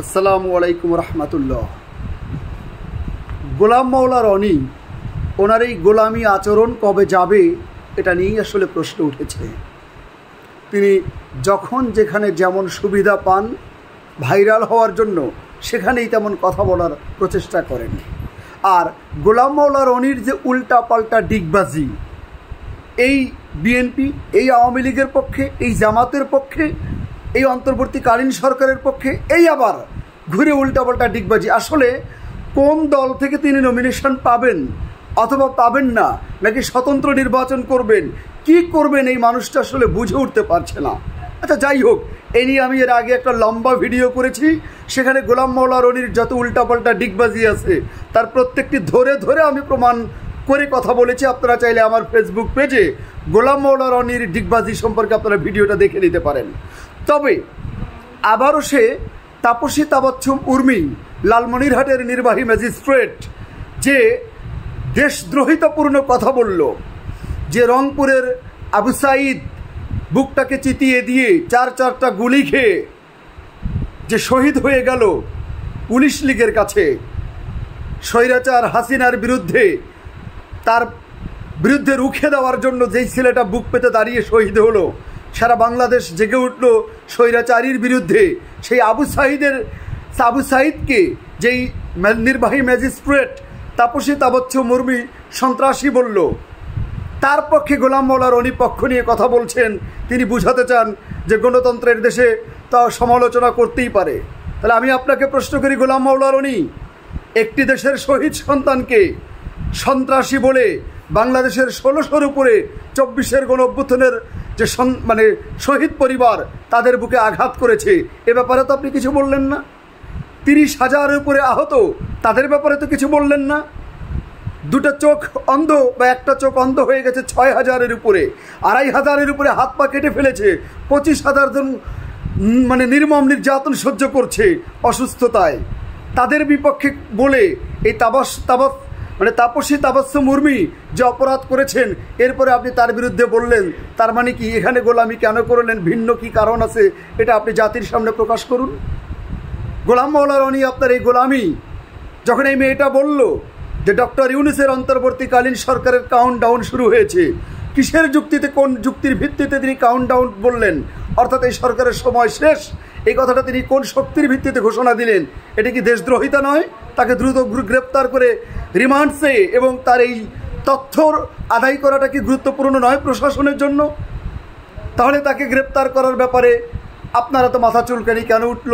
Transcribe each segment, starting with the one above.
আসসালামু আলাইকুম রহমতুল্লাহ। গোলাম মাওলা রনি ওনার এই গোলামি আচরণ কবে যাবে এটা নিয়েই আসলে প্রশ্ন উঠেছে। তিনি যখন যেখানে যেমন সুবিধা পান ভাইরাল হওয়ার জন্য সেখানেই তেমন কথা বলার প্রচেষ্টা করেন। আর গোলাম মাওলা রনির যে উল্টা পাল্টা ডিগবাজি, এই বিএনপি, এই আওয়ামী লীগের পক্ষে, এই জামাতের পক্ষে, এই অন্তর্বর্তীকালীন সরকারের পক্ষে, এই আবার ঘুরে উল্টাপাল্টা ডিগবাজি, আসলে কোন দল থেকে তিনি নমিনেশন পাবেন অথবা পাবেন না, নাকি স্বতন্ত্র নির্বাচন করবেন, কি করবেন, এই মানুষটা আসলে বুঝে উঠতে পারছে না। আচ্ছা, যাই হোক, এই নিয়ে আমি এর আগে একটা লম্বা ভিডিও করেছি। সেখানে গোলাম মাওলা রনির যত উল্টাপাল্টা ডিগবাজি আছে তার প্রত্যেকটি ধরে ধরে আমি প্রমাণ করে কথা বলেছি। আপনারা চাইলে আমার ফেসবুক পেজে গোলাম মাওলা রনির ডিগবাজি সম্পর্কে আপনারা ভিডিওটা দেখে নিতে পারেন। তবে আবারও সে তাপসী তাবাচ্ছুম উর্মি, লালমনিরহাটের নির্বাহী ম্যাজিস্ট্রেট, যে দেশদ্রোহিতাপূর্ণ কথা বলল, যে রংপুরের আবু সাঈদ বুকটাকে চিতিয়ে দিয়ে চারটা গুলি খেয়ে যে শহীদ হয়ে গেল পুলিশ লীগের কাছে, স্বৈরাচার হাসিনার বিরুদ্ধে, তার বিরুদ্ধে রুখে দেওয়ার জন্য যেই ছেলেটা বুক পেতে দাঁড়িয়ে শহীদ হলো, সারা বাংলাদেশ জেগে উঠল স্বৈরাচারীর বিরুদ্ধে। সেই আবু সাঈদকে যেই নির্বাহী ম্যাজিস্ট্রেট তাপসী তাবাচ্ছুম উর্মি সন্ত্রাসী বলল, তার পক্ষে গোলাম মাওলা রনি পক্ষ নিয়ে কথা বলছেন। তিনি বুঝাতে চান যে গণতন্ত্রের দেশে তা সমালোচনা করতেই পারে। তাহলে আমি আপনাকে প্রশ্ন করি, গোলাম মাওলা রনি একটি দেশের শহীদ সন্তানকে সন্ত্রাসী বলে বাংলাদেশের 1600-র উপরে 24-এর গণ অভ্যুত্থানের যে শহীদ পরিবার তাদের বুকে আঘাত করেছে, এ ব্যাপারে তো আপনি কিছু বললেন না। 30,000-এর উপরে আহত, তাদের ব্যাপারে তো কিছু বললেন না। দুটো চোখ অন্ধ বা একটা চোখ অন্ধ হয়ে গেছে 6,000-এর উপরে, 2,500-এর উপরে হাত পা কেটে ফেলেছে, 25,000 জন নির্মম নির্যাতন সহ্য করছে অসুস্থতায়। তাদের বিপক্ষে বলে এই তাপসী তাবাচ্ছুম উর্মি যে অপরাধ করেছেন, এরপরে আপনি তার বিরুদ্ধে বললেন, তার মানে কি এখানে গোলামি কেন করলেন, ভিন্ন কি কারণ আছে, এটা আপনি জাতির সামনে প্রকাশ করুন। গোলাম মাওলা রনি আপনার এই গোলামি, যখন এই মেয়েটা বলল যে ডক্টর ইউনূসের অন্তর্বর্তীকালীন সরকারের কাউন্টডাউন শুরু হয়েছে, কিসের যুক্তিতে, কোন যুক্তির ভিত্তিতে তিনি কাউন্টডাউন বললেন, অর্থাৎ এই সরকারের সময় শেষ, এই কথাটা তিনি কোন শক্তির ভিত্তিতে ঘোষণা দিলেন? এটা কি দেশদ্রোহিতা নয়? তাকে দ্রুত গ্রেপ্তার করে রিমান্ডে এবং তার এই তথ্যর আদায় করাটা কি গুরুত্বপূর্ণ নয় প্রশাসনের জন্য? তাহলে তাকে গ্রেপ্তার করার ব্যাপারে আপনারা তো মাথা চুলকানি কেন উঠল?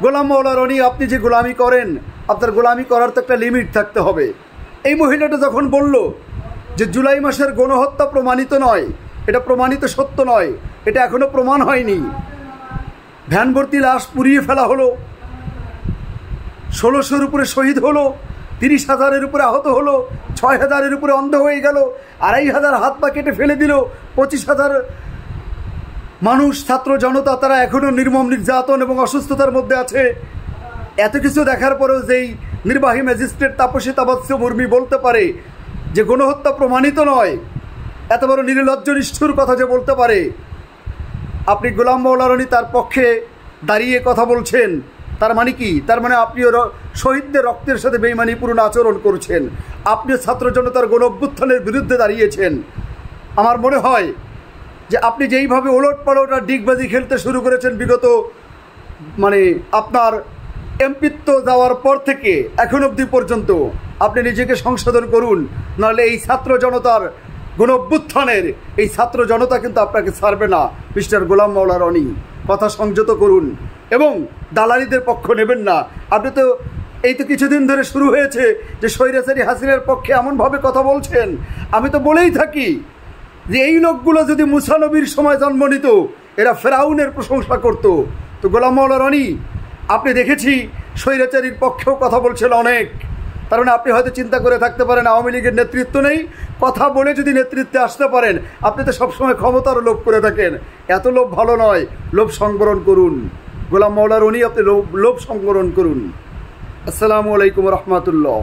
গোলাম মাওলা রনি, আপনি যে গোলামি করেন, আপনার গোলামি করার তো একটা লিমিট থাকতে হবে। এই মহিলাটা যখন বলল যে জুলাই মাসের গণহত্যা প্রমাণিত নয়, এটা প্রমাণিত সত্য নয়, এটা এখনো প্রমাণ হয়নি, ভ্যান ভর্তি লাশ পুড়িয়ে ফেলা হলো, 1600-র উপরে শহীদ হলো, 30,000-এর উপরে আহত হলো, 6,000-এর উপরে অন্ধ হয়ে গেল, 2,500 হাত পা কেটে ফেলে দিল, 25,000 মানুষ, ছাত্র জনতা, তারা এখনও নির্মম নির্যাতন এবং অসুস্থতার মধ্যে আছে। এত কিছু দেখার পরেও যেই নির্বাহী ম্যাজিস্ট্রেট তাপসী তাবাচ্ছুম উর্মি বলতে পারে যে গণহত্যা প্রমাণিত নয়, এত বড় নির্লজ্জ নিষ্ঠুর কথা যে বলতে পারে, আপনি গোলাম মাওলা রনি তার পক্ষে দাঁড়িয়ে কথা বলছেন, তার মানে কি? তার মানে আপনিও শহীদদের রক্তের সাথে বেইমানিপূর্ণ আচরণ করছেন, আপনিও ছাত্র জনতার গণ অভ্যুত্থানের বিরুদ্ধে দাঁড়িয়েছেন। আমার মনে হয় যে আপনি যেইভাবে ওলট পালট আর ডিগবাজি খেলতে শুরু করেছেন বিগত আপনার এমপিত্ব যাওয়ার পর থেকে এখন অবধি পর্যন্ত, আপনি নিজেকে সংশোধন করুন, নাহলে এই ছাত্র জনতার গণ অভ্যুত্থানের এই ছাত্র জনতা কিন্তু আপনাকে ছাড়বে না। মিস্টার গোলাম মাওলা রনি, কথা সংযত করুন এবং দালালিদের পক্ষ নেবেন না। আপনি তো এই তো কিছুদিন ধরে শুরু হয়েছে যে স্বৈরাচারী হাসিনার পক্ষে এমনভাবে কথা বলছেন। আমি তো বলেই থাকি যে এই লোকগুলো যদি মুসা নবীর সময় জন্ম নিত, এরা ফেরাউনের প্রশংসা করত। তো গোলাম মাওলা রনি, আপনি দেখেছি স্বৈরাচারীর পক্ষেও কথা বলছেন অনেক, তার মানে আপনি হয়তো চিন্তা করে থাকতে পারেন আওয়ামী লীগের নেতৃত্ব নেই, কথা বলে যদি নেতৃত্বে আসতে পারেন, আপনি তো সবসময় ক্ষমতার লোভ করে থাকেন। এত লোভ ভালো নয়, লোভ সংবরণ করুন। গোলাম মাওলা রনি, আপনি লোভ সংবরণ করুন। আসসালামু আলাইকুম রহমতুল্লাহ।